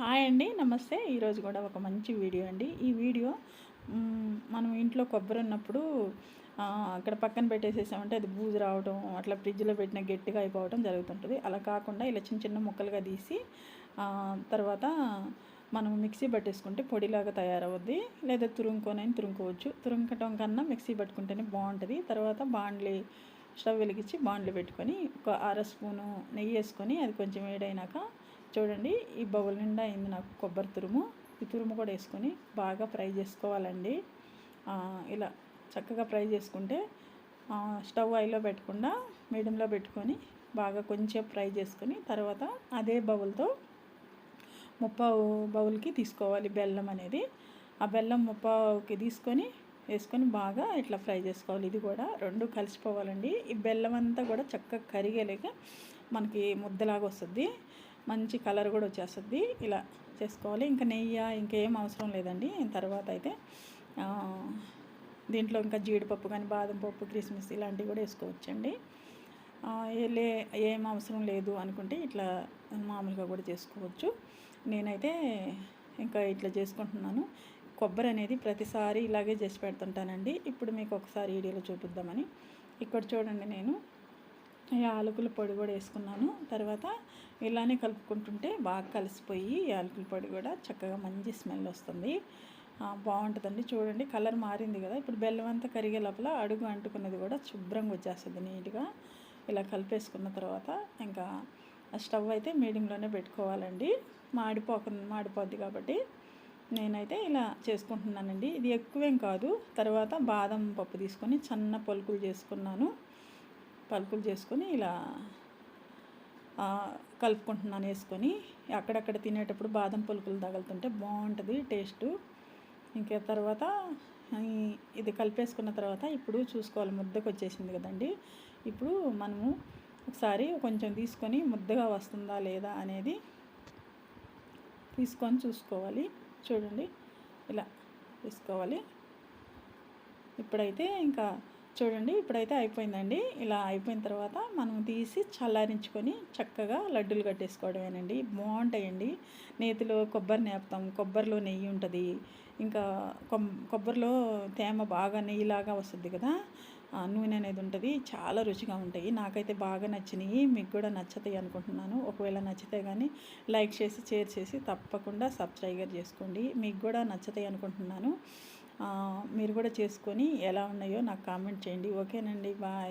Hi అండి, నమస్తే. ఈరోజు కూడా ఒక మంచి వీడియో అండి. ఈ వీడియో మనం ఇంట్లో కొబ్బరి ఉన్నప్పుడు అక్కడ పక్కన పెట్టేసేసామంటే అది బూజు రావడం, అట్లా ఫ్రిడ్జ్లో పెట్టిన గట్టిగా అయిపోవడం జరుగుతుంటుంది. అలా కాకుండా ఇలా చిన్న చిన్న ముక్కలుగా తీసి తర్వాత మనం మిక్సీ పట్టేసుకుంటే పొడిలాగా తయారవుద్ది. లేదా తురుముకోవచ్చు. తురుముకటం కన్నా మిక్సీ పట్టుకుంటేనే బాగుంటుంది. తర్వాత స్టవ్ వెలిగించి బాండ్లు పెట్టుకొని ఒక స్పూను నెయ్యి వేసుకొని అది కొంచెం వేడైనాక చూడండి, ఈ బౌల్ నిండా అయింది నాకు కొబ్బరి తురుము. ఈ తురుము కూడా వేసుకొని బాగా ఫ్రై చేసుకోవాలండి. ఇలా చక్కగా ఫ్రై చేసుకుంటే స్టవ్ హైలో పెట్టకుండా మీడియంలో పెట్టుకొని బాగా కొంచెం ఫ్రై చేసుకొని తర్వాత అదే బౌల్తో ముప్పావు బౌల్కి తీసుకోవాలి బెల్లం అనేది. ఆ బెల్లం ముప్పావుకి వేసుకొని బాగా ఇట్లా ఫ్రై చేసుకోవాలి. ఇది కూడా రెండు కలిసిపోవాలండి. ఈ బెల్లం అంతా కూడా చక్కగా కరిగేలాగా మనకి ముద్దలాగా వస్తుంది, మంచి కలర్ కూడా వచ్చేస్తుంది. ఇలా చేసుకోవాలి. ఇంకా నెయ్యి ఇంకేం అవసరం లేదండి. తర్వాత అయితే దీంట్లో ఇంకా జీడిపప్పు కానీ బాదం పప్పు, కిస్మిస్ ఇలాంటివి కూడా వేసుకోవచ్చండి. ఏం అవసరం లేదు అనుకుంటే ఇట్లా మామూలుగా కూడా చేసుకోవచ్చు. నేనైతే ఇంకా ఇట్లా చేసుకుంటున్నాను. కొబ్బరి అనేది ప్రతిసారి ఇలాగే చేసి పెడుతుంటానండి. ఇప్పుడు మీకు ఒకసారి వీడియోలో చూపిద్దామని. ఇక్కడ చూడండి, నేను యాలకుల పొడి కూడా వేసుకున్నాను. తర్వాత ఇలానే కలుపుకుంటుంటే బాగా కలిసిపోయి యాలకుల పొడి కూడా చక్కగా మంచి స్మెల్ వస్తుంది, బాగుంటుందండి. చూడండి, కలర్ మారింది కదా. ఇప్పుడు బెల్లం అంతా కరిగే లోపల అడుగు అంటుకున్నది కూడా శుభ్రంగా వచ్చేస్తుంది నీట్గా. ఇలా కలిపేసుకున్న తర్వాత ఇంకా స్టవ్ అయితే మీడియంలోనే పెట్టుకోవాలండి. మాడిపోద్ది కాబట్టి నేనైతే ఇలా చేసుకుంటున్నానండి. ఇది ఎక్కువేం కాదు. తర్వాత బాదం పప్పు తీసుకొని సన్న పలుకులు చేసుకొని ఇలా కలుపుకుంటున్నాను. వేసుకొని అక్కడక్కడ తినేటప్పుడు బాదం పలుకులు తగులుతుంటే బాగుంటుంది టేస్టు. ఇంకా తర్వాత ఇది కలిపేసుకున్న తర్వాత ఇప్పుడు చూసుకోవాలి, ముద్దకు వచ్చేసింది కదండి. ఇప్పుడు మనము ఒకసారి కొంచెం తీసుకొని ముద్దగా వస్తుందా లేదా అనేది తీసుకొని చూసుకోవాలి. చూడండి, ఇలా తీసుకోవాలి. ఇప్పుడైతే అయిపోయిందండి. ఇలా అయిపోయిన తర్వాత మనం తీసి చల్లారించుకొని చక్కగా లడ్డూలు కట్టేసుకోవడమేనండి. బాగుంటాయండి. నేతిలో కొబ్బరి నేపుతాం, కొబ్బరిలో నెయ్యి ఉంటుంది. ఇంకా కొబ్బరిలో తేమ బాగా నెయ్యిలాగా వస్తుంది కదా, నూనె అనేది ఉంటుంది. చాలా రుచిగా ఉంటాయి. నాకైతే బాగా నచ్చినాయి. మీకు కూడా నచ్చుతాయి అనుకుంటున్నాను. ఒకవేళ నచ్చితే కానీ లైక్ చేసి షేర్ చేసి తప్పకుండా సబ్స్క్రైబ్ చేసుకోండి. మీకు కూడా నచ్చుతాయి అనుకుంటున్నాను. మీరు కూడా చేసుకొని ఎలా ఉన్నాయో నాకు కామెంట్ చేయండి. ఓకేనండి, బాయ్.